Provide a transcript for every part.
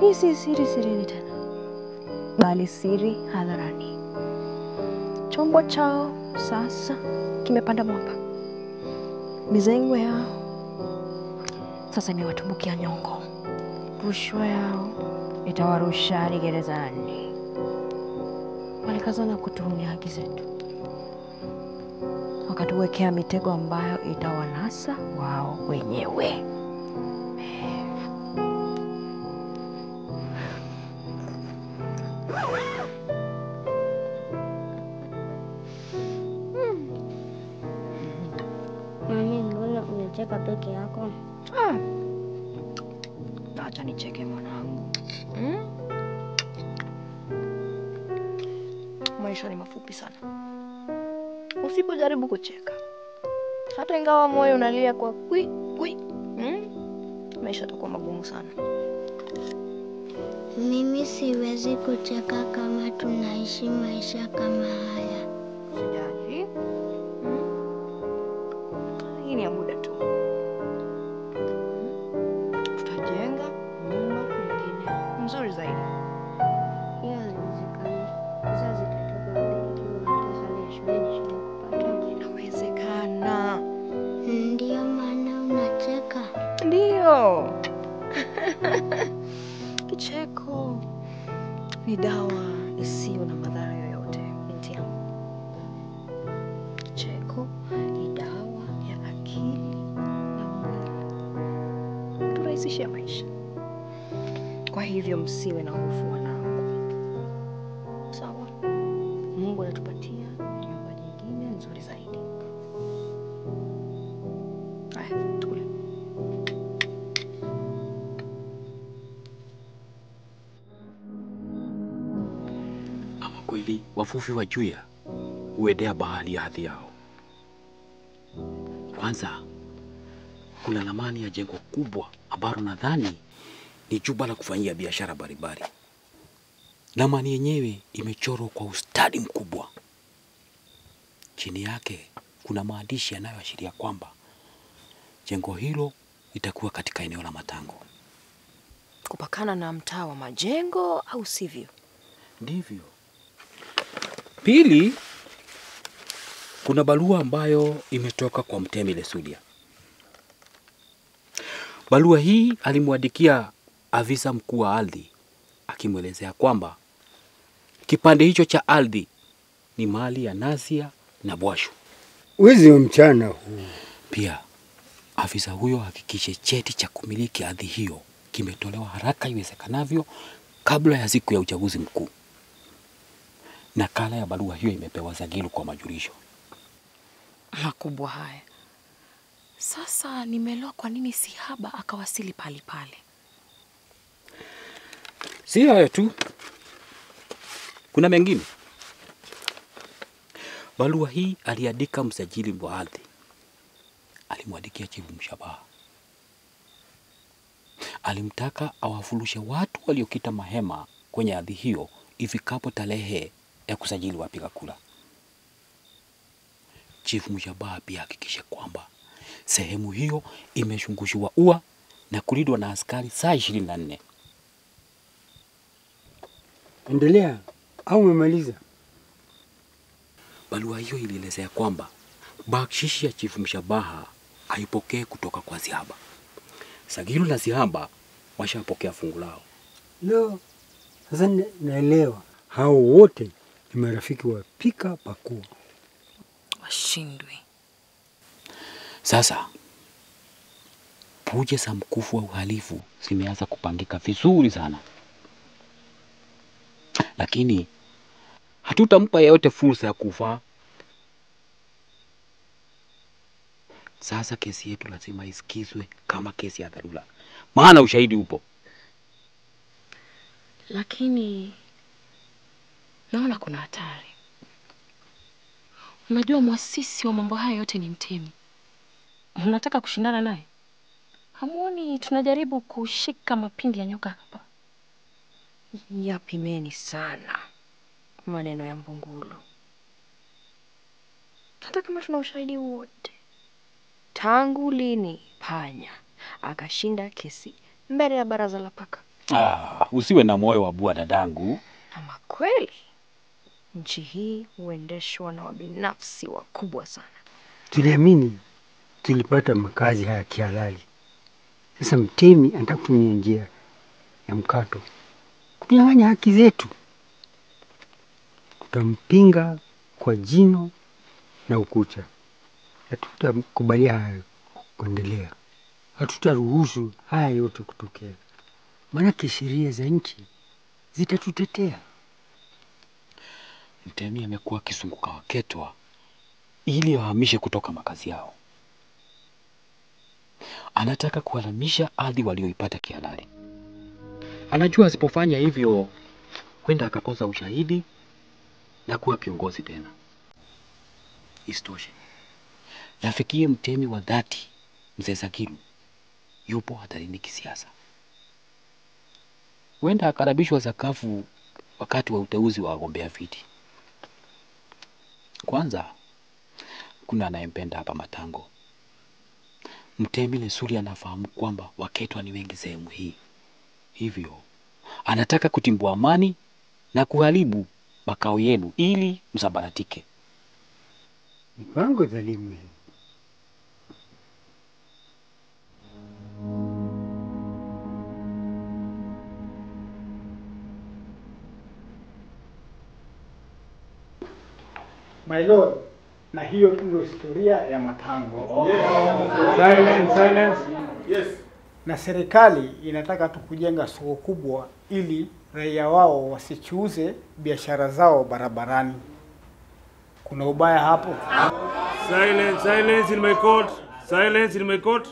Hii si siri tena, bali siri hadharani. Chombo chao sasa kimepanda mwamba. Mizengo yao sasa imewatumbukia nyongo. Rushwa yao itawarusha hadi gerezani. Walikazana kutuhuni haki zetu, wakatuwekea mitego ambayo itawanasa wao wenyewe. Mami, mbona unacheka peke yako? Acha nicheke mwanangu. Maisha ni mafupi sana. Usipojaribu kucheka, hata ingawa moyo unalia kwa kwi, maisha yatakuwa magumu sana. Mimi siwezi kucheka kama tunaishi maisha kama haya. Sijali. Hii ni ya muda tu. Tutajenga nyumba nyingine nzuri zaidi. Hiyo haiwezekani. Pesa zitatoka wapi ikiwa hata sare ya shule ni shida kupata? Inawezekana. Ndio maana unacheka. Ndio. Kicheko ni dawa isiyo na madhara yoyote, binti yangu. Kicheko ni dawa ya akili na mwili. Turahisishe maisha. Kwa hivyo msiwe na hofu wanangu. Sawa? Mungu atatupatia nyumba nyingine nzuri zaidi. Haya, tukule. Ama kweli wavuvi wa Juya huendea bahari ya hadhi yao. Kwanza kuna ramani ya jengo kubwa ambalo nadhani ni jumba la kufanyia biashara mbalimbali. Ramani yenyewe imechorwa kwa ustadi mkubwa. Chini yake kuna maandishi yanayoashiria kwamba jengo hilo litakuwa katika eneo la Matango. Kupakana na mtaa wa Majengo au sivyo? Ndivyo. Pili, kuna barua ambayo imetoka kwa Mtemi Lesulia. Barua hii alimwandikia afisa mkuu wa ardhi akimwelezea kwamba kipande hicho cha ardhi ni mali ya Nasia na Bwashu. Wizi wa mchana huu. Pia afisa huyo hakikishe cheti cha kumiliki ardhi hiyo kimetolewa haraka iwezekanavyo kabla ya siku ya uchaguzi mkuu. Nakala ya barua hiyo imepewa Zagilu kwa majulisho. Makubwa haya. Sasa nimeelewa kwa nini Sihaba akawasili pale. Si hayo tu. Kuna mengine. Barua hii aliandika msajili wa ardhi. Alimwandikia Chifu Mshabaha. Alimtaka awafulushe watu waliokita mahema kwenye ardhi hiyo ifikapo tarehe ya kusajili wapiga kura. Chifu Mshabaha pia hakikishe kwamba sehemu hiyo imeshungushiwa ua na kulindwa na askari saa 24. Endelea au umemaliza? Barua hiyo ilielezea kwamba bakshishi ya Chifu Mshabaha haipokee kutoka kwa Sihaba. Zagilu na Sihaba washapokea fungu lao. Leo sasa naelewa. Hao wote ni marafiki wa pika pakua. Washindwe. Sasa puje za mkufu wa uhalifu zimeanza kupangika vizuri sana. Lakini hatutampa yeyote fursa ya kufa. Sasa kesi yetu lazima isikizwe kama kesi ya dharura. Maana ushahidi upo. Lakini naona kuna hatari. Unajua muasisi wa mambo haya yote ni Mtemi. Unataka kushindana naye? Hamuoni tunajaribu kushika mapindi ya nyoka hapa? Yapimeni sana maneno ya Mbungulu. Hata kama tuna ushahidi wote. Tangu lini Panya akashinda kesi mbele ya baraza la paka? Usiwe na moyo wa bua dadangu. Ama kweli nchi hii huendeshwa na wabinafsi wakubwa sana. Tuliamini tulipata makazi haya kihalali. Sasa mtemi anataka kutumia njia ya mkato kunyang'anya haki zetu. Tutampinga kwa jino na ukuta. Hatutakubalia hayo kuendelea. Hatutaruhusu haya yote kutokea. Maanake sheria za nchi zitatutetea. Mtemi amekuwa akizunguka Waketwa ili wahamishe kutoka makazi yao. Anataka kuhalamisha ardhi walioipata kihalali. Anajua asipofanya hivyo huenda akakosa ushahidi na kuwa kiongozi tena. Isitoshe, nafikie mtemi wa dhati Mzee Sagilu yupo hatarini kisiasa. Huenda akarabishwa sakafu wakati wa uteuzi wa wagombea viti. Kwanza, kuna anayempenda hapa Matango. Mtemi Lesuri anafahamu kwamba Waketwa ni wengi sehemu hii. Hivyo, anataka kutimbua amani na kuharibu makao yenu ili msabaratike. Mpango dhalimu hii. My Lord, na hiyo ndio historia ya Matango. Silence, silence. Yes. Na serikali inataka tu kujenga soko kubwa ili raia wao wasichuuze biashara zao barabarani. Kuna ubaya hapo? Silence, silence in my court. Silence in my court.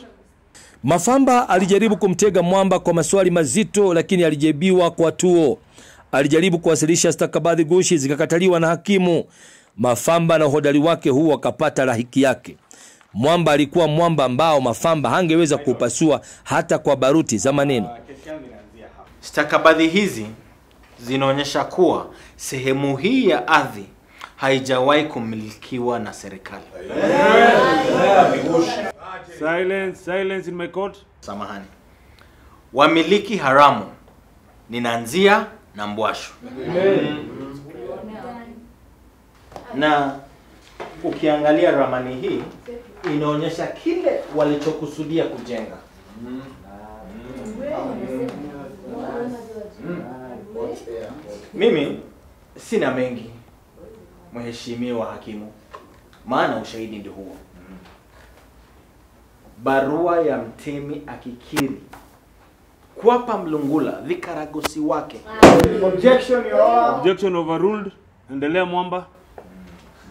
Mafamba alijaribu kumtega Mwamba kwa maswali mazito, lakini alijibiwa kwa tuo. Alijaribu kuwasilisha stakabadhi gushi, zikakataliwa na hakimu. Mafamba na uhodari wake huu wakapata lahiki yake. Mwamba alikuwa mwamba ambao Mafamba hangeweza kupasua hata kwa baruti za maneno. Stakabadhi hizi zinaonyesha kuwa sehemu hii ya ardhi haijawahi kumilikiwa na serikali. Silence, silence in my court. Samahani. Wamiliki haramu ni Nanzia na Mbwashu. Na ukiangalia ramani hii inaonyesha kile walichokusudia kujenga. Mimi sina mengi, mheshimiwa hakimu, maana ushahidi ndio huo. Barua ya mtemi akikiri kuwapa Mlungula vikaragosi wake. Objection, Your Honor. Objection overruled. Endelea Mwamba.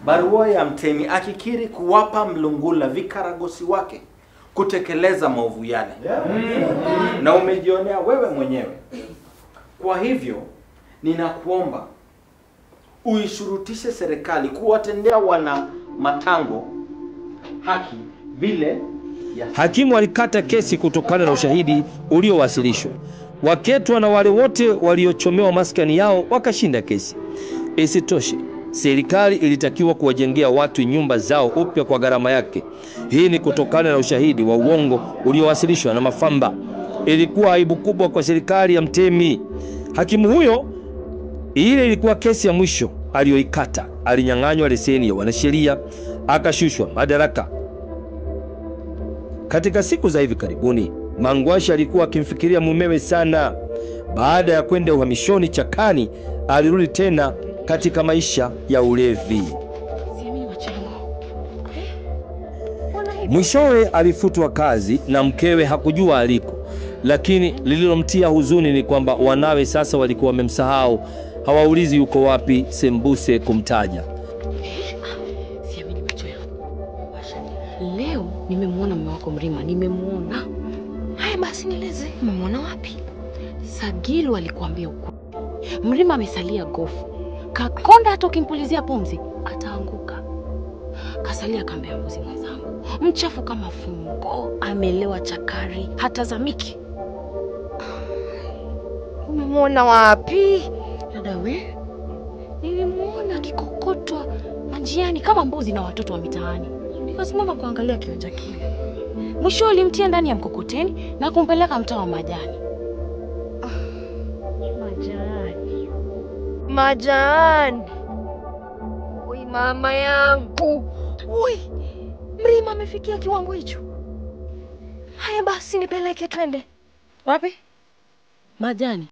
Barua ya mtemi akikiri kuwapa Mlungula vikaragosi wake kutekeleza maovu yale. Na umejionea wewe mwenyewe. Kwa hivyo ninakuomba uishurutishe serikali kuwatendea wana Matango haki vile ya... Hakimu alikata kesi kutokana na ushahidi uliowasilishwa. Waketwa na wale wote waliochomewa maskani yao wakashinda kesi. Isitoshe, serikali ilitakiwa kuwajengea watu nyumba zao upya kwa gharama yake. Hii ni kutokana na ushahidi wa uongo uliowasilishwa na Mafamba. Ilikuwa aibu kubwa kwa serikali ya mtemi. Hakimu huyo, ile ilikuwa kesi ya mwisho aliyoikata. Alinyang'anywa leseni ya wanasheria, akashushwa madaraka. Katika siku za hivi karibuni, Mangwasha alikuwa akimfikiria mumewe sana. Baada ya kwenda uhamishoni Chakani, alirudi tena katika maisha ya ulevi. Mwishowe alifutwa kazi na mkewe hakujua aliko. Lakini lililomtia huzuni ni kwamba wanawe sasa walikuwa wamemsahau. Hawaulizi yuko wapi sembuse kumtaja. Siamini macho yangu. Leo nimemwona mume wako Mrima, nimemwona. Haya basi nieleze, umemwona wapi? Sagilu alikuambia ukweli. Mrima amesalia gofu. Kakonda hata ukimpulizia pumzi ataanguka. Kasalia kambe ya mbuzi mwenzangu. Mchafu kama fungo, amelewa chakari, hatazamiki. Umemwona wapi? Dada we, nilimwona akikokotwa njiani kama mbuzi na watoto wa mitaani. Nikasimama kuangalia kionja kile. Mwisho alimtia ndani ya mkokoteni na kumpeleka mtaa wa majani. Majani. Ui mama yangu. Ui. Mrima amefikia kiwango hicho. Haya basi nipeleke twende. Wapi? Majani.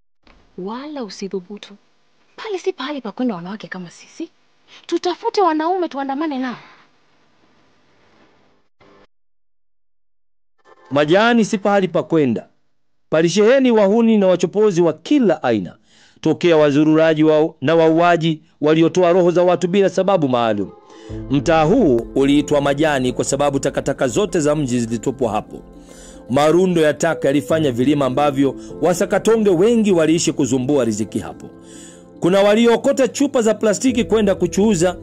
Wala usidhubutu. Pale si pahali pa kwenda wanawake kama sisi. Tutafute wanaume tuandamane nao. Majani si pahali pa kwenda. Palisheheni wahuni na wachopozi wa kila aina, tokea wazururaji na wauaji waliotoa roho za watu bila sababu maalum. Mtaa huu uliitwa Majani kwa sababu takataka zote za mji zilitupwa hapo. Marundo ya taka yalifanya vilima ambavyo wasakatonge wengi waliishi kuzumbua riziki hapo. Kuna waliokota chupa za plastiki kwenda kuchuuza,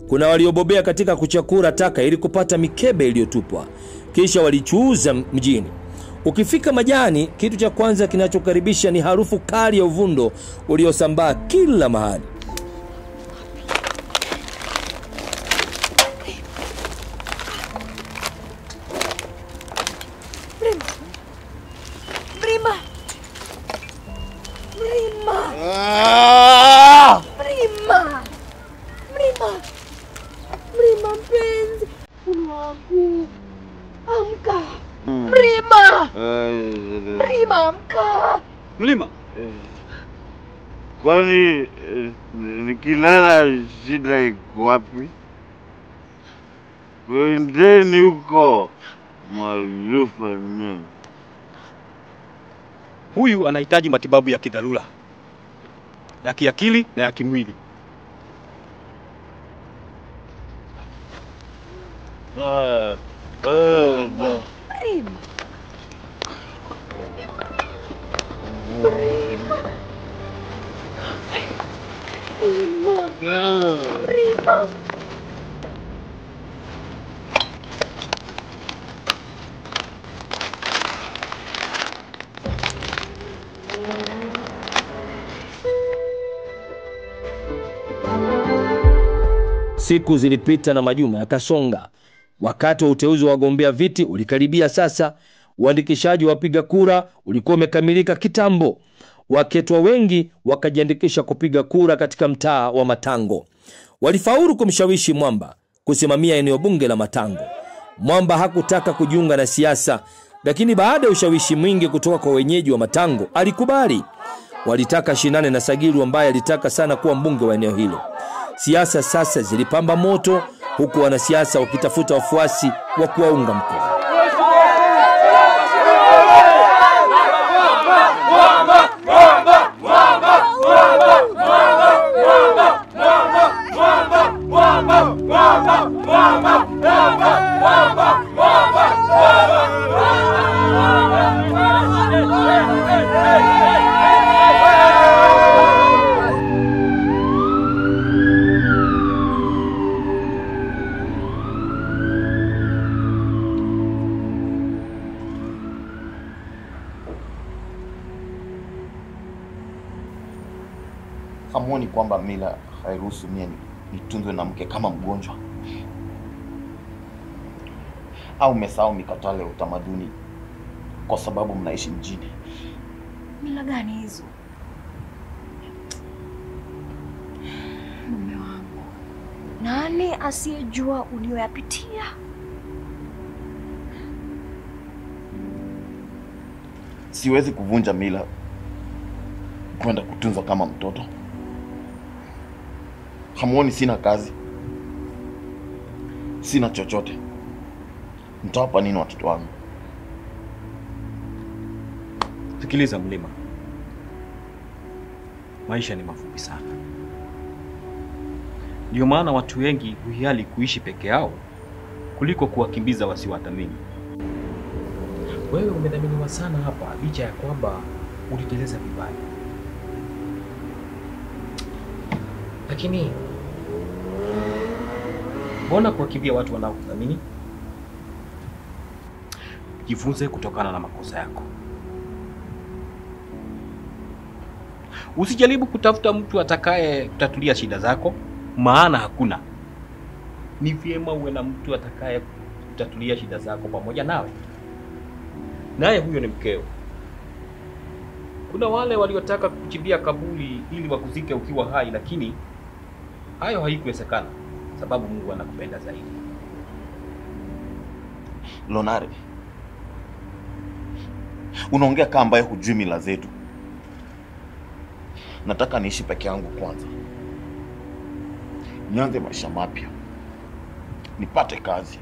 kuna waliobobea katika kuchakura taka ili kupata mikebe iliyotupwa, kisha walichuuza mjini. Ukifika Majani, kitu cha kwanza kinachokaribisha ni harufu kali ya uvundo uliosambaa kila mahali. Mrima mpenzi. Wangu. Amka. Mrima. Mrima amka. Mlima. Kwani nikilala shida iko wapi? Kwendeni huko maarufa nini? Huyu anahitaji matibabu ya kidharura, ya kiakili na ya kimwili. Siku zilipita na majuma yakasonga. Wakati wa uteuzi wa wagombea viti ulikaribia sasa. Uandikishaji wa wapiga kura ulikuwa umekamilika kitambo. Waketwa wengi wakajiandikisha kupiga kura katika mtaa wa Matango. Walifaulu kumshawishi Mwamba kusimamia eneo bunge la Matango. Mwamba hakutaka kujiunga na siasa, lakini baada ya ushawishi mwingi kutoka kwa wenyeji wa Matango alikubali. Walitaka shinane na Sagilu ambaye alitaka sana kuwa mbunge wa eneo hilo. Siasa sasa zilipamba moto, huku wanasiasa wakitafuta wafuasi wa kuwaunga mkono. Hamuoni kwamba mila hairuhusu mimi nitunzwe na mke kama mgonjwa? Au mmesahau mikatale ya utamaduni kwa sababu mnaishi mjini? Mila gani hizo? Mume wangu, nani asiyejua ulioyapitia? Siwezi kuvunja mila kwenda kutunzwa kama mtoto. Hamuoni sina kazi, sina chochote? Mtawapa nini watoto wangu? Sikiliza Mlima, maisha ni mafupi sana. Ndio maana watu wengi huhiari kuishi peke yao kuliko kuwakimbiza wasiwathamini. Wewe umedhaminiwa sana hapa licha ya kwamba uliteleza vibaya. Lakini mbona kuwakimbia watu wanaokuthamini? Jifunze kutokana na makosa yako. Usijaribu kutafuta mtu atakaye kutatulia shida zako, maana hakuna. Ni vyema uwe na mtu atakaye kutatulia shida zako pamoja nawe. Naye huyo ni mkeo. Kuna wale waliotaka kuchimbia kaburi ili wakuzike ukiwa hai, lakini hayo haikuwezekana sababu Mungu anakupenda zaidi. Lonare, unaongea kama ambaye hujui mila zetu. Nataka niishi peke yangu kwanza, nianze maisha mapya, nipate kazi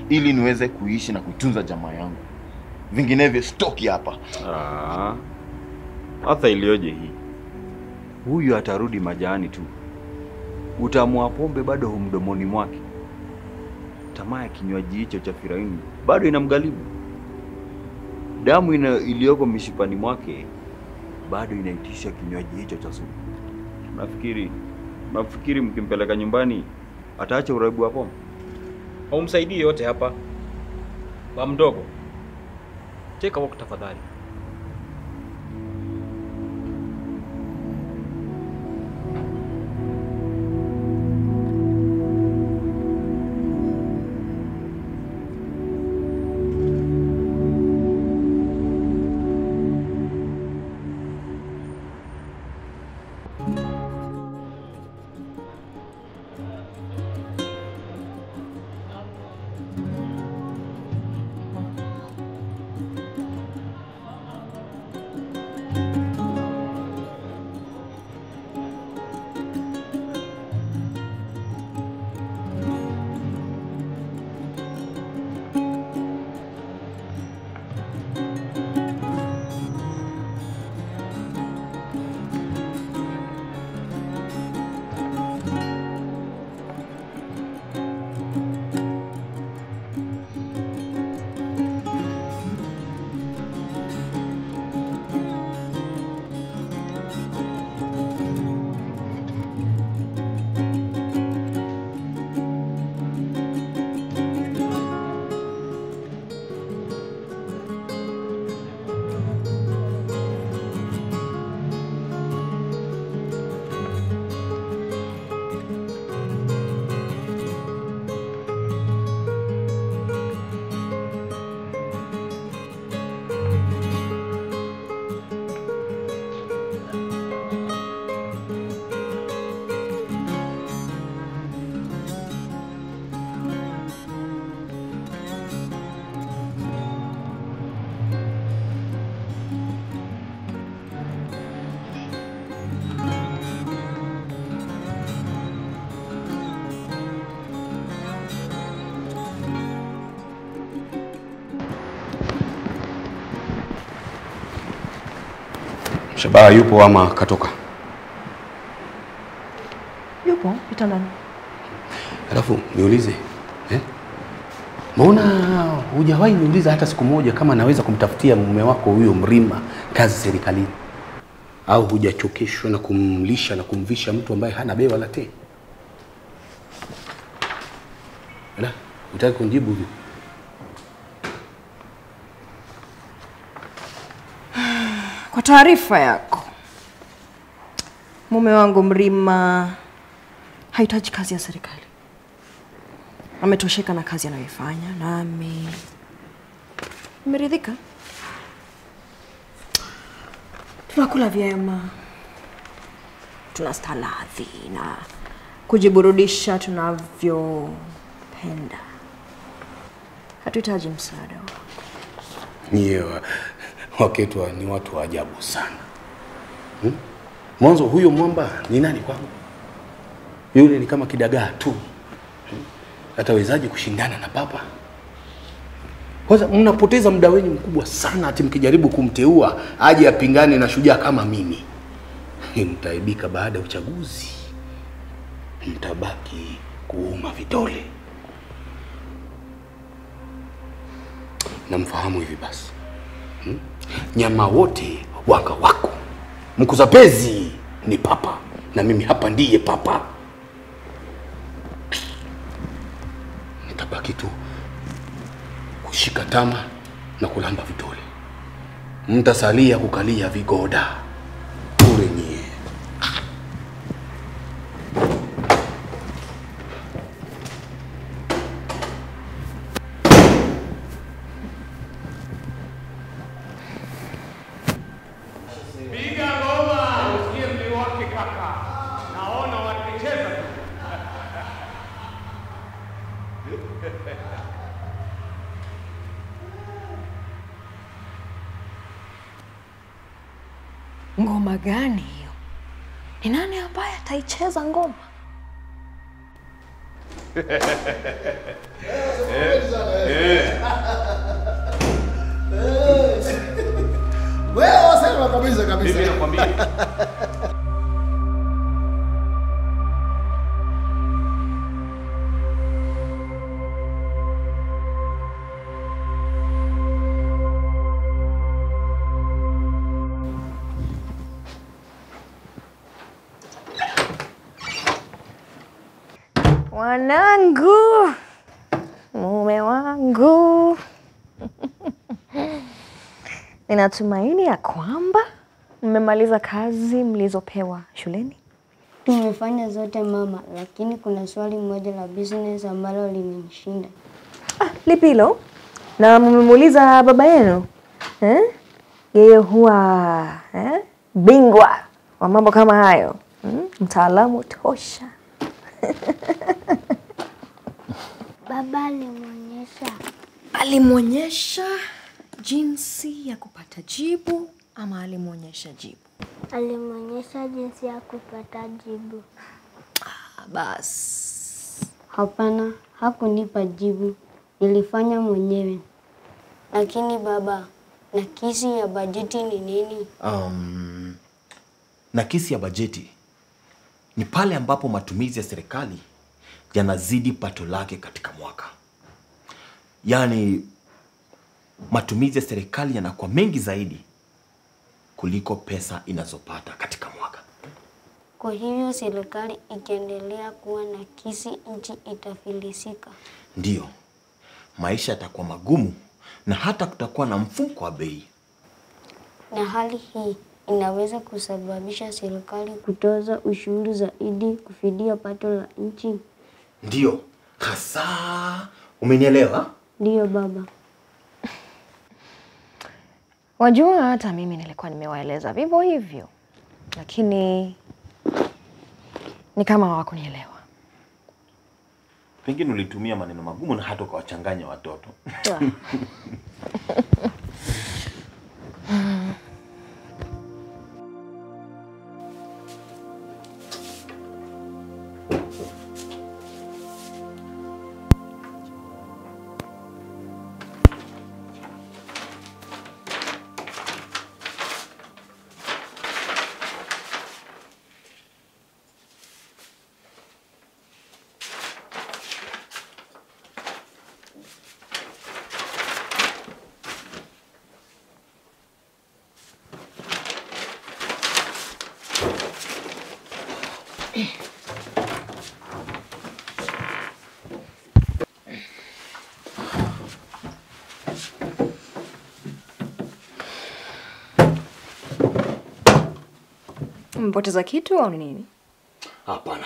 ili niweze kuishi na kutunza jamaa yangu. Vinginevyo stoki hapa. Hata ilioje hii. Huyu atarudi majani tu. Utamu wa pombe bado humdomoni mwake. Tamaa ya kinywaji hicho cha Firauni bado inamgharimu. Damu iliyoko mishipani mwake bado inaitisha kinywaji hicho cha sumu. Nafikiri mkimpeleka nyumbani ataacha uraibu wa pombe? Haumsaidii yote hapa. Ba mdogo, take a walk tafadhali. Shabaha yupo ama katoka? Yupo kitandani. Alafu niulize, mbona hujawahi niuliza hata siku moja kama naweza kumtafutia mume wako huyo Mrima kazi serikalini? Au hujachokeshwa na kumlisha na kumvisha mtu ambaye hana bewa la te? Ala, unataka kunijibu hivi? Kwa taarifa yako, mume wangu Mrima hahitaji kazi ya serikali. Ametosheka na kazi anayoifanya na ameridhika. Tunakula vyema, tunastaladhi na kujiburudisha tunavyopenda. Hatuhitaji msaada wako. Nyewe Waketwa ni watu wa ajabu sana. Mwanzo huyo mwamba ni nani kwangu? Yule ni kama kidagaa tu. Atawezaje kushindana na papa? Kwanza mnapoteza muda wenu mkubwa sana ati mkijaribu kumteua aje apingane na shujaa kama mimi. Mtaibika baada ya uchaguzi. Mtabaki kuuma vidole. Namfahamu hivi basi. Nyama wote waka wako. Mkuza pezi ni papa na mimi hapa ndiye papa. Nitabaki tu kushika tama na kulamba vidole. Mtasalia kukalia vigoda. Bure nyie. Ngoma gani hiyo? Ni nani ambaye ataicheza ngoma? Wewe wasema kabisa. Mimi nakwambia. Wanangu, mume wangu. Ninatumaini ya kwamba mmemaliza kazi mlizopewa shuleni. Tumefanya zote mama, lakini kuna swali moja la business ambalo limenishinda. Lipi hilo? Na mmemuuliza baba yenu? Yeye huwa bingwa wa mambo kama hayo. Mtaalamu tosha. Baba Alimuonyesha jinsi ya kupata jibu ama alimuonyesha jibu? Alimuonyesha jinsi ya kupata jibu. Bas. Hapana, hakunipa jibu. Nilifanya mwenyewe. Lakini baba, nakisi ya bajeti ni nini? Nakisi ya bajeti ni pale ambapo matumizi ya serikali yanazidi pato lake katika mwaka. Yaani matumizi ya serikali yanakuwa mengi zaidi kuliko pesa inazopata katika mwaka. Kwa hivyo serikali ikiendelea kuwa nakisi, nchi itafilisika. Ndiyo. Maisha yatakuwa magumu na hata kutakuwa na mfumuko wa bei. Na hali hii inaweza kusababisha serikali kutoza ushuru zaidi kufidia pato la nchi. Ndiyo. Hasa. Umenielewa? Ndiyo baba. Wajua hata mimi nilikuwa nimewaeleza vivyo hivyo. Lakini ni kama hawakunielewa. Pengine ulitumia maneno magumu na hata ukawachanganya watoto. Mpoteza kitu au nini? Hapana.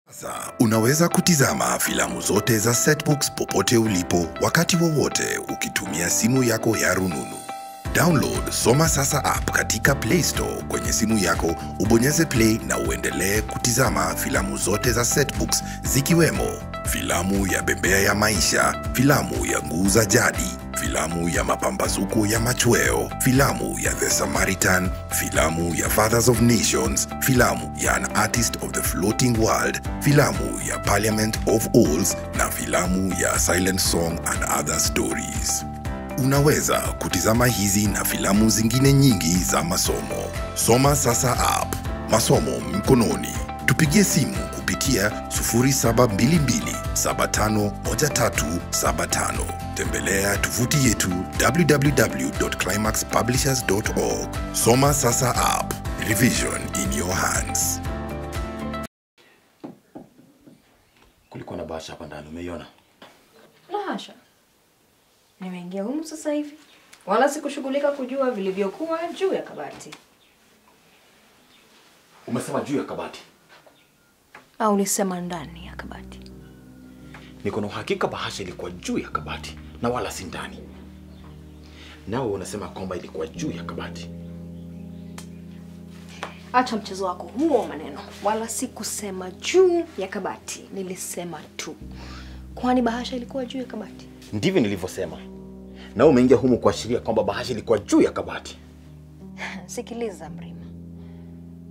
Sasa unaweza kutizama filamu zote za Setbooks popote ulipo wakati wowote ukitumia simu yako ya rununu. Download Soma Sasa app katika Play Store kwenye simu yako, ubonyeze play na uendelee kutizama filamu zote za Setbooks zikiwemo filamu ya Bembea ya Maisha, filamu ya Nguu za Jadi, filamu ya Mapambazuko ya Machweo, filamu ya The Samaritan, filamu ya Fathers of Nations, filamu ya An Artist of the Floating World, filamu ya Parliament of Owls na filamu ya Silent Song and Other Stories. Unaweza kutizama hizi na filamu zingine nyingi za masomo. Soma Sasa app. Masomo mkononi. Tupigie simu kupitia 0722751375. Tembelea tovuti yetu www.climaxpublishers.org. Soma Sasa app. Revision in your hands. Kulikuwa na bahasha hapa ndani, umeiona? Bahasha. Nimeingia humu sasa hivi. Wala sikushughulika kujua vilivyokuwa juu ya kabati. Umesema juu ya kabati? Au ulisema ndani ya kabati? Niko na uhakika bahasha ilikuwa juu ya kabati na wala si ndani. Nawe unasema kwamba ilikuwa juu ya kabati. Acha mchezo wako huo maneno. Wala sikusema juu ya kabati. Nilisema tu Kwani bahasha ilikuwa juu ya kabati? Ndivyo nilivyosema. Na wewe umeingia humu kuashiria kwamba bahasha ilikuwa juu ya kabati. Sikiliza Mrima.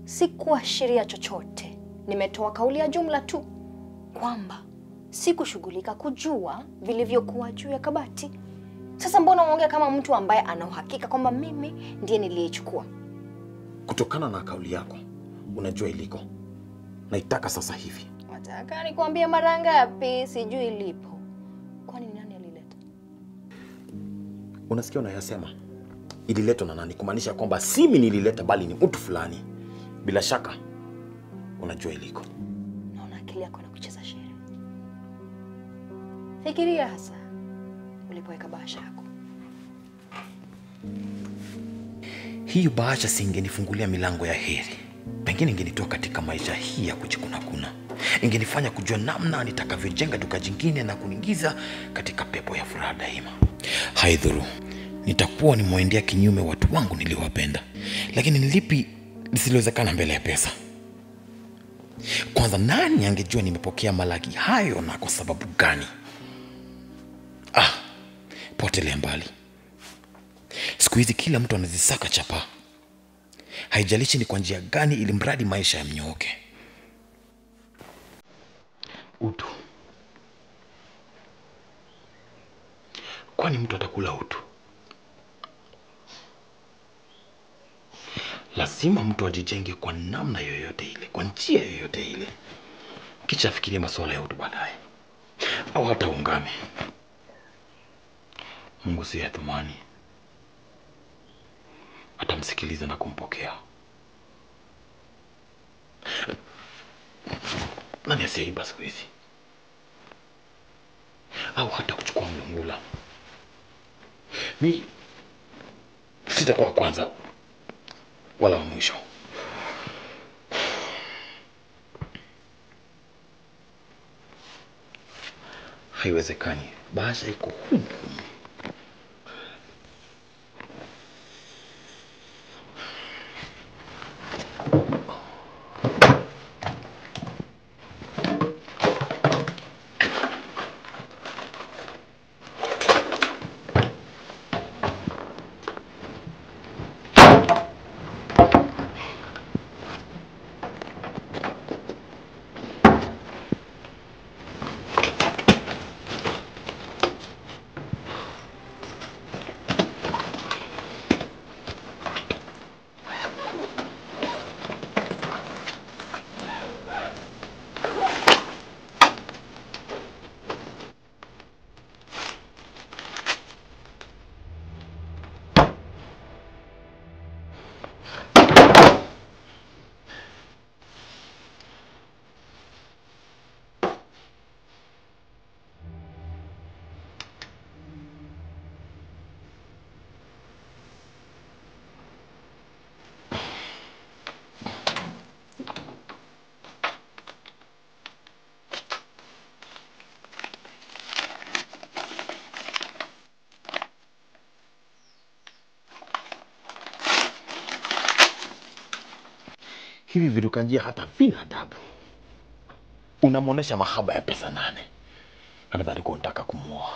Sikuashiria chochote. Nimetoa kauli ya jumla tu kwamba sikushughulika kujua vilivyokuwa juu ya kabati. Sasa mbona unaongea kama mtu ambaye ana uhakika kwamba mimi ndiye niliyechukua? Kutokana na kauli yako, unajua iliko. Naitaka sasa hivi. Nataka nikwambie mara ngapi sijui ilipo. Kwani nani alileta? Unasikia unayasema? Ililetwa na nani? Kumaanisha kwamba si mimi nilileta bali ni mtu fulani. Bila shaka unajua iliko. Naona akili yako inakucheza shere. Fikiria hasa ulipoweka bahasha yako. Hiyo bahasha singenifungulia milango ya heri. Pengine ingenitoa katika maisha hii ya kujikunakuna. Ingenifanya kujua namna nitakavyojenga duka jingine na kuningiza katika pepo ya furaha daima. Haidhuru, nitakuwa nimwendea kinyume watu wangu niliowapenda. Lakini nilipi lisilowezekana mbele ya pesa? Kwanza, nani angejua nimepokea malaki hayo na kwa sababu gani? Potelea mbali. Siku hizi kila mtu anazisaka chapa. Haijalishi ni kwa njia gani, ili mradi maisha yamnyooke. Utu. Kwani mtu atakula utu? Lazima mtu ajijenge kwa namna yoyote ile, kwa njia yoyote ile. Kisha afikirie masuala ya utu baadaye. Au hata ungame. Mungu si athumani. Atamsikiliza na kumpokea. Nani asiyeiba siku hizi? Au hata kuchukua mlungula. Mi sitakuwa kwanza wala wa mwisho. Haiwezekani. Bahasha iko humu. Hivi viruka njia hata vina adabu. Unamuonesha mahaba ya pesa 8. Anadhani kuwa unataka kumuoa.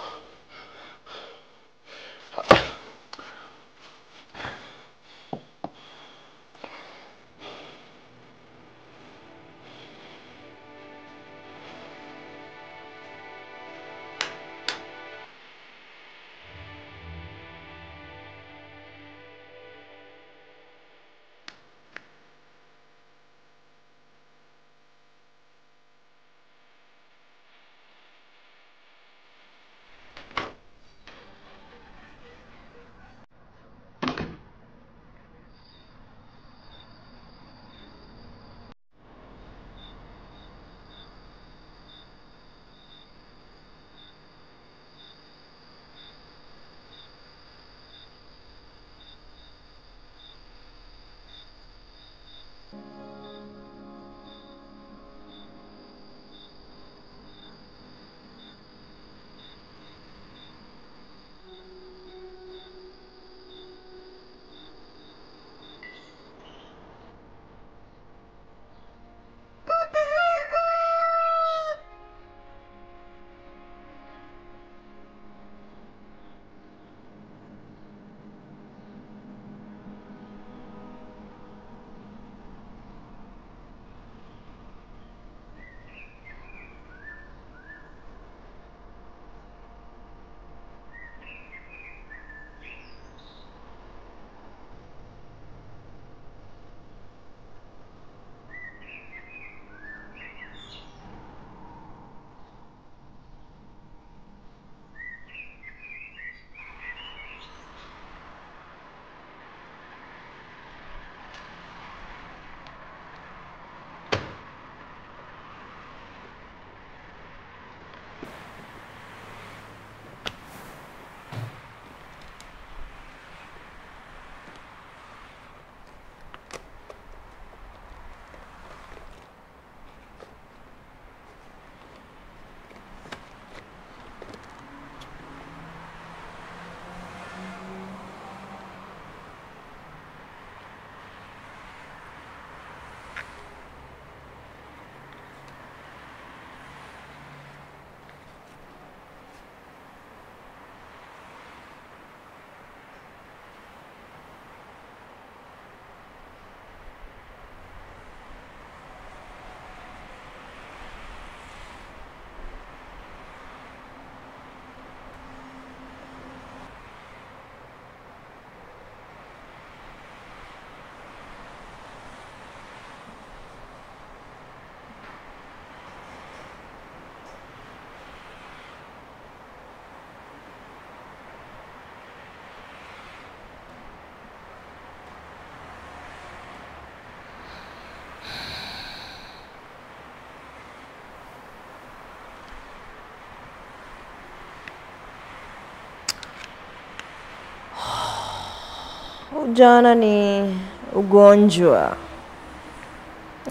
Ujana ni ugonjwa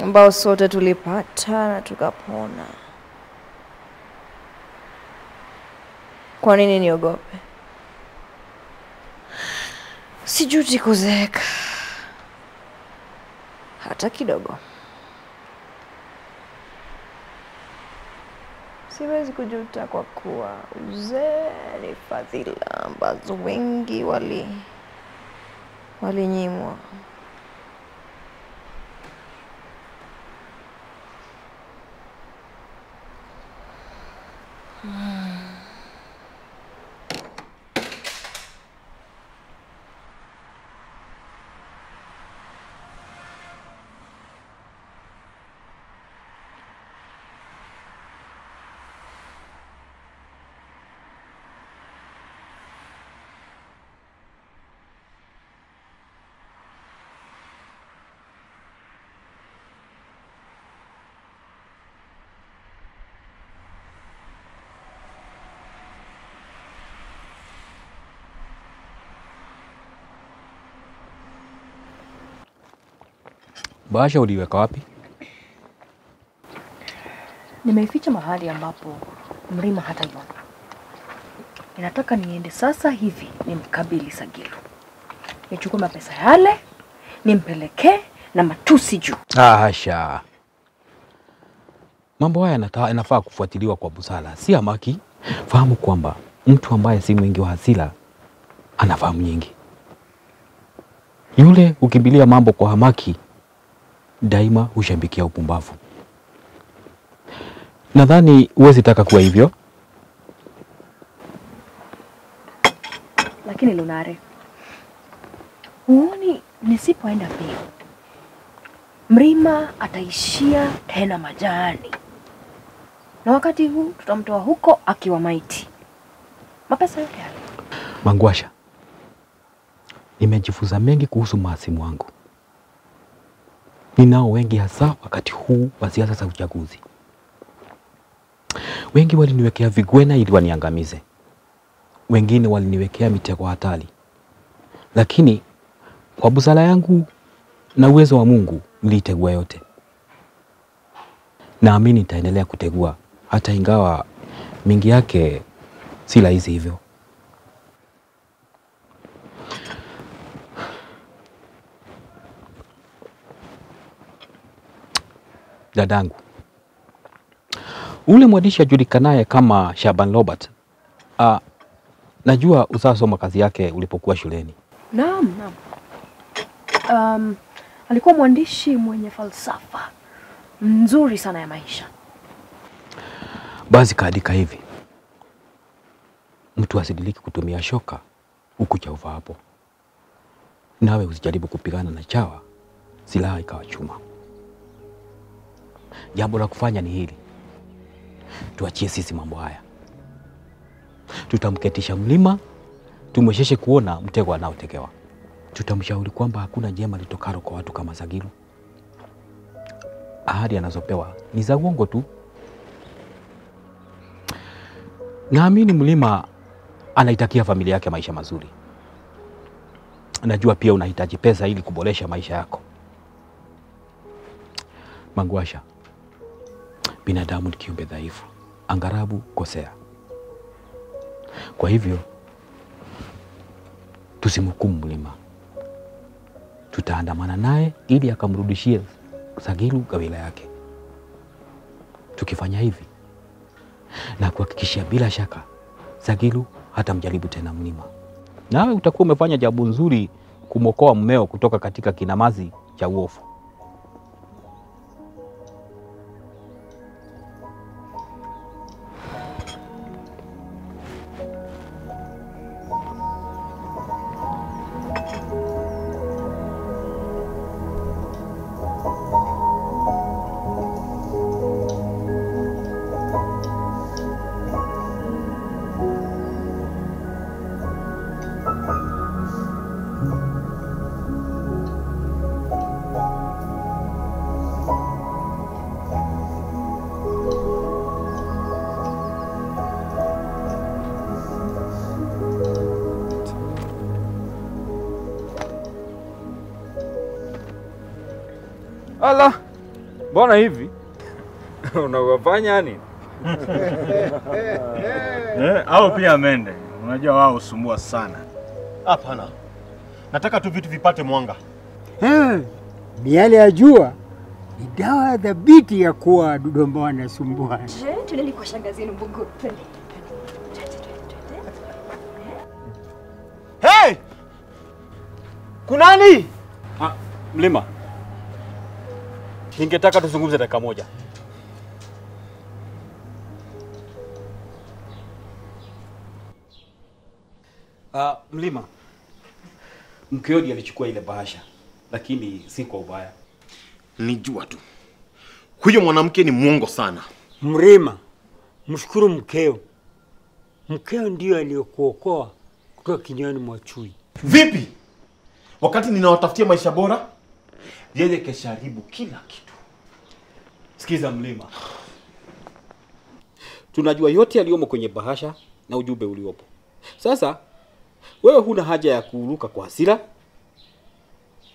ambao sote tulipata na tukapona. Kwa nini niogope? Sijuti kuzeeka hata kidogo. Siwezi kujuta kwa kuwa uzee ni fadhila ambazo wengi walinyimwa. Bahasha uliweka wapi? Nimeificha mahali ambapo Mrima hataiona. Ninataka niende sasa hivi nimkabili Sagilu. Nichukue mapesa yale, nimpelekee na matusi juu. Hasha. Mambo haya yanafaa kufuatiliwa kwa busara, si hamaki. Fahamu kwamba mtu ambaye si mwingi wa hasira anafahamu nyingi. Yule ukimbilia mambo kwa hamaki daima hushambikia upumbavu. Nadhani huwezi taka kuwa hivyo. Lakini Lunare, huoni nisipoenda pia Mrima ataishia tena majani, na wakati huu tutamtoa huko akiwa maiti. Mapesa yote yale. Mangwasha, nimejifunza mengi kuhusu mahasimu wangu. Ninao wengi hasa wakati huu wa siasa za uchaguzi. Wengi waliniwekea vigwena ili waniangamize. Wengine waliniwekea mitego hatari. Lakini kwa busara yangu na uwezo wa Mungu nilitegua yote. Naamini nitaendelea kutegua hata ingawa mingi yake si rahisi hivyo. Dadangu, ule mwandishi ajulikanaye kama Shaban Robert, najua usasoma kazi yake ulipokuwa shuleni. Naam. Alikuwa mwandishi mwenye falsafa nzuri sana ya maisha. Basi kaandika hivi: mtu asidiliki kutumia shoka huku cha hapo. Nawe usijaribu kupigana na chawa, silaha ikawa chuma. Jambo la kufanya ni hili: tuachie sisi mambo haya. Tutamketisha Mlima, tumwesheshe kuona mtego anaotekewa. Tutamshauri kwamba hakuna jema litokalo kwa watu kama Sagilu. Ahadi anazopewa ni za uongo tu. Naamini Mlima anaitakia familia yake maisha mazuri. Najua pia unahitaji pesa ili kuboresha maisha yako. Mangwasha, binadamu ni kiumbe dhaifu, angarabu kosea. Kwa hivyo tusimhukumu Mlima. Tutaandamana naye ili akamrudishie Sagilu gawila yake. Tukifanya hivi na kuhakikishia bila shaka Sagilu hatamjaribu tena Mlima. Nawe utakuwa umefanya jambo nzuri kumokoa mmeo kutoka katika kinamazi cha uofu. Ala, mbona hivi? Unawafanya nini? Au pia mende. Unajua wao usumbua sana. Hapana. Nataka tu vitu vipate mwanga. Miale ya jua ni dawa dhabiti ya kuwa Dodoma wanasumbua. Tuendeni kwa shangazi yenu Mbugu. Twende. Hey! Kunani? Mlima. Ningetaka tuzungumze dakika moja. Mlima. Mkeodi alichukua ile bahasha, lakini si kwa ubaya. Nijua tu. Huyo mwanamke ni mwongo sana. Mrima, mshukuru mkeo. Mkeo ndio aliyokuokoa kutoka kinywani mwa chui. Vipi? Wakati ninawatafutia maisha bora, yeye kesharibu kila kitu. Sikiza Mlima. Tunajua yote yaliyomo kwenye bahasha na ujumbe uliopo. Sasa wewe huna haja ya kuruka kwa hasira.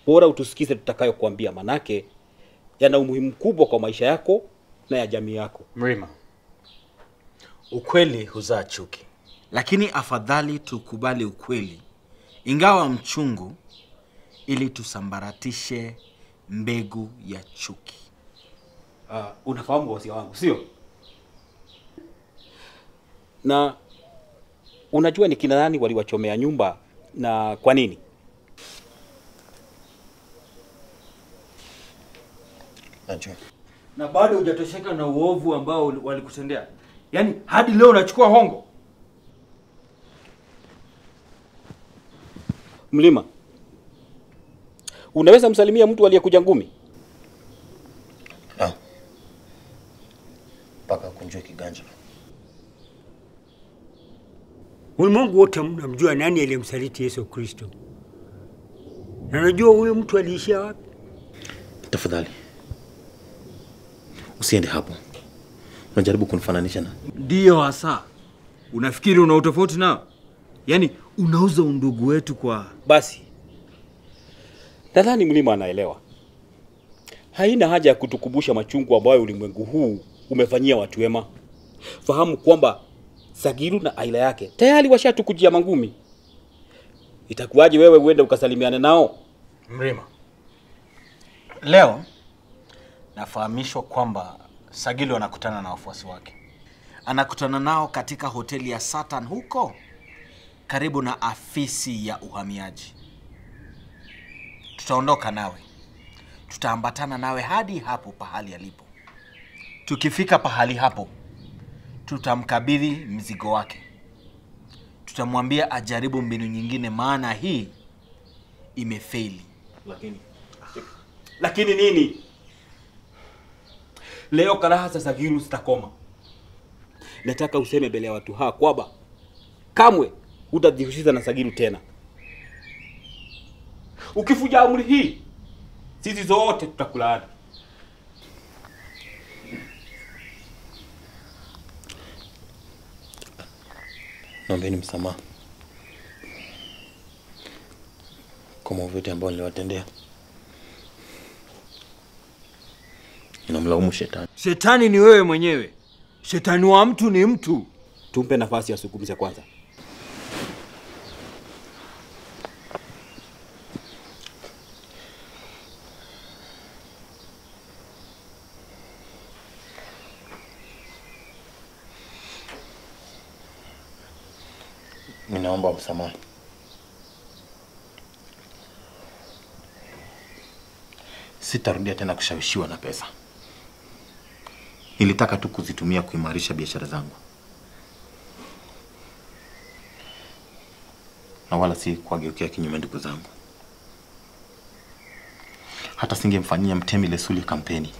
Bora utusikize tutakayokuambia, manake yana umuhimu mkubwa kwa maisha yako na ya jamii yako. Mrima. Ukweli huzaa chuki. Lakini afadhali tukubali ukweli, ingawa mchungu, ili tusambaratishe mbegu ya chuki. Unafahamu wasia wangu, sio? Na unajua ni kina nani waliwachomea nyumba na kwa nini? Najua. Na bado hujatosheka na uovu ambao walikutendea. Yaani hadi leo unachukua hongo. Mlima. Unaweza msalimia mtu aliyekuja ngumi? Paka kunjua kiganja. Ulimwengu wote mnamjua nani aliyemsaliti Yesu Kristo. Na unajua huyo mtu aliishia wapi? Tafadhali. Usiende hapo. Unajaribu kunifananisha na. Ndio hasa. Unafikiri una utofauti nao? Yaani unauza undugu wetu kwa basi. Nadhani Mlima anaelewa. Haina haja ya kutukumbusha machungu ambayo ulimwengu huu umefanyia watu wema. Fahamu kwamba Sagilu na aila yake tayari washatukujia mangumi. Itakuwaje wewe uende ukasalimiane nao? Mrima. Leo nafahamishwa kwamba Sagilu anakutana na wafuasi wake. Anakutana nao katika hoteli ya Satan huko karibu na afisi ya uhamiaji. Tutaondoka nawe. Tutaambatana nawe hadi hapo pahali alipo. Tukifika pahali hapo, tutamkabidhi mzigo wake. Tutamwambia ajaribu mbinu nyingine, maana hii imefeli. Lakini nini? Leo karaha za Sagilu zitakoma. Nataka useme mbele ya watu hawa kwamba kamwe hutadhihusisha na Sagilu tena. Ukifuja amri hii, sisi zote tutakulaani. Naombeni msamaha kwa maovu yote ambayo niliwatendea. Ninamlaumu shetani. Shetani ni wewe mwenyewe. Shetani wa mtu ni mtu. Tumpe nafasi ya kuzungumza kwanza. Ninaomba msamaha. Sitarudia tena kushawishiwa na pesa. Nilitaka tu kuzitumia kuimarisha biashara zangu. Na wala si kuwageukia kinyume ndugu zangu. Hata singemfanyia Mtemi Lesuli kampeni.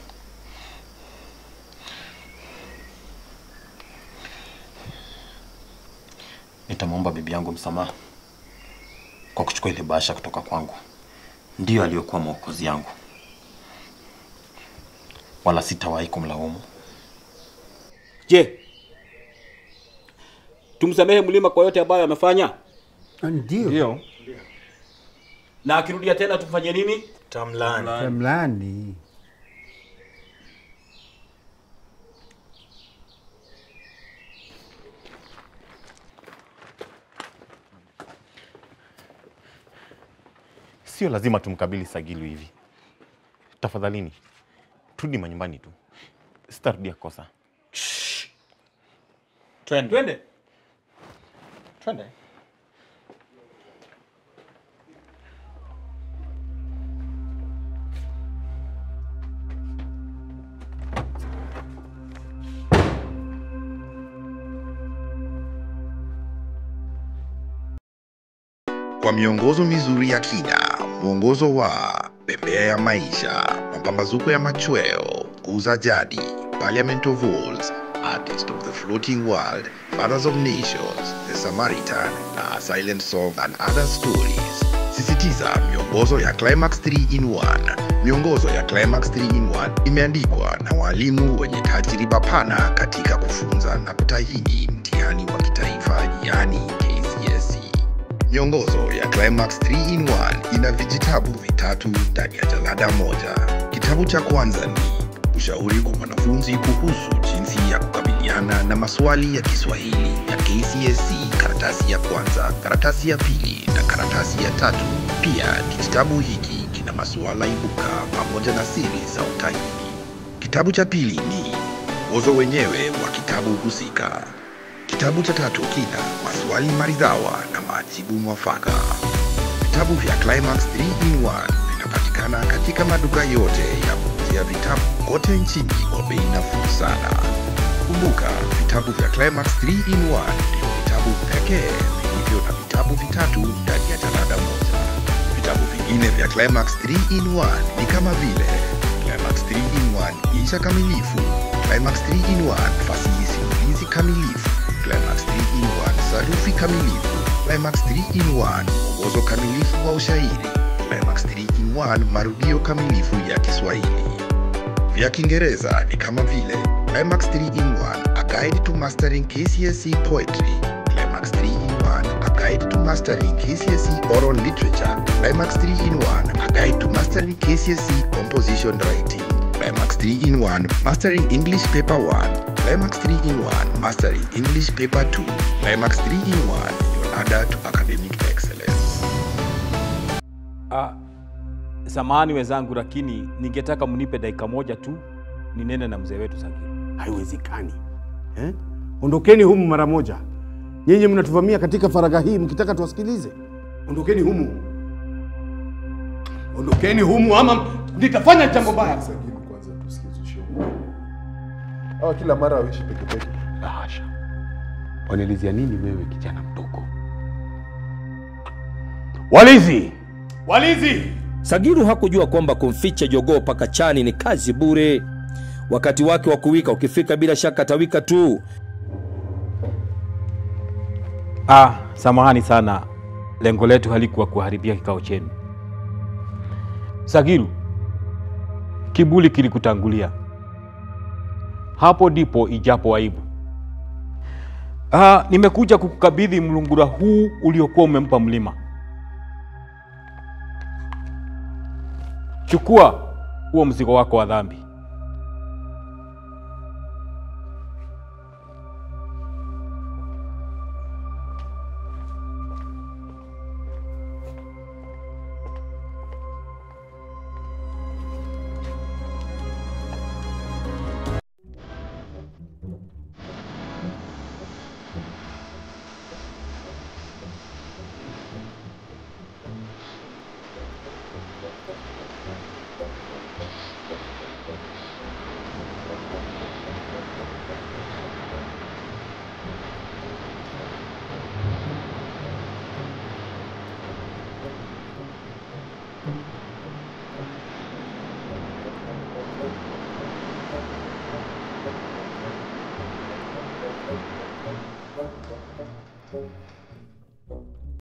Nitamwomba bibi yangu msamaha kwa kuchukua ile bahasha kutoka kwangu. Ndiyo aliyokuwa mwokozi yangu. Wala sitawahi kumlaumu. Je, tumsamehe Mlima kwa yote ambayo amefanya? Ndio. Na akirudia tena tufanye nini? Tamlani. Tamlani. sio lazima tumkabili Sagilu hivi. Tafadhalini, turudi manyumbani tu. Sitarudia kosa. Twende. Kwa miongozo mizuri ya kina, mwongozo wa Bembea ya Maisha, Mapambazuko ya Machweo, Kuza Jadi, Parliament of Walls, Artist of the Floating World, Fathers of Nations, The Samaritan, na Silent Song and Other Stories. Sisitiza miongozo ya Climax 3 in 1. Miongozo ya Climax 3 in 1 imeandikwa na walimu wenye tajriba pana katika kufunza na kutahini mtihani wa kitaifa, yani KCSE. Miongozo ya Climax 3 in 1 ina vijitabu vitatu ndani ya jalada moja. Kitabu cha kwanza ni ushauri kwa mwanafunzi kuhusu jinsi ya kukabiliana na maswali ya Kiswahili ya KCSE, karatasi ya kwanza, karatasi ya pili na karatasi ya tatu. Pia kitabu hiki kina masuala ibuka pamoja na siri za utahini. Kitabu cha pili ni mwongozo wenyewe wa kitabu husika. Kitabu cha tatu kina maswali maridhawa na majibu mwafaka. Vitabu vya Climax 3 in 1 vinapatikana katika maduka yote ya kuuzia vitabu kote nchini kwa bei nafuu sana. Kumbuka, vitabu vya Climax 3 in 1 ndio vitabu pekee vilivyo na vitabu vitatu ndani ya jalada moja. Vitabu vingine vya Climax 3 in 1 ni kama vile Climax 3 in 1 insha kamilifu, Climax 3 in 1 fasihi simulizi kamilifu, Climax 3 in 1 sarufi kamilifu, Climax 3 in 1 mwongozo kamilifu wa ushairi, Climax 3 in 1 marudio kamilifu ya Kiswahili. Vya Kiingereza ni kama vile Climax 3 in 1 A Guide to Mastering KCSE Poetry, Climax 3 in 1 A Guide to Mastering KCSE Oral Literature, Climax 3 in 1 A Guide to Mastering KCSE Composition Writing, Climax 3 in 1 Mastering English Paper 1, Climax 3 in 1 Mastering English Paper 2, Climax 3 in 1 your ladder to academic excellence. Samahani wenzangu, lakini ningetaka mnipe dakika moja tu ninene na mzee wetu Sagilu. Haiwezekani. Ondokeni humu mara moja. Nyinyi mnatuvamia katika faragha hii mkitaka tuwasikilize. Ondokeni humu. Ondokeni humu ama nitafanya jambo baya. Sagilu, kwanza tusikize ushauri. Hawa kila mara waishi peke peke. La hasha. Wanaelezea nini wewe kijana mdogo? Walizi! Walizi! Sagilu hakujua kwamba kumficha jogoo paka chani ni kazi bure. Wakati wake wa kuwika ukifika, bila shaka atawika tu. Samahani sana. Lengo letu halikuwa kuharibia kikao chenu. Sagilu, kibuli kilikutangulia. Hapo ndipo ijapo aibu. Nimekuja kukukabidhi mlungura huu uliokuwa umempa mlima. Chukua huo mzigo wako wa dhambi.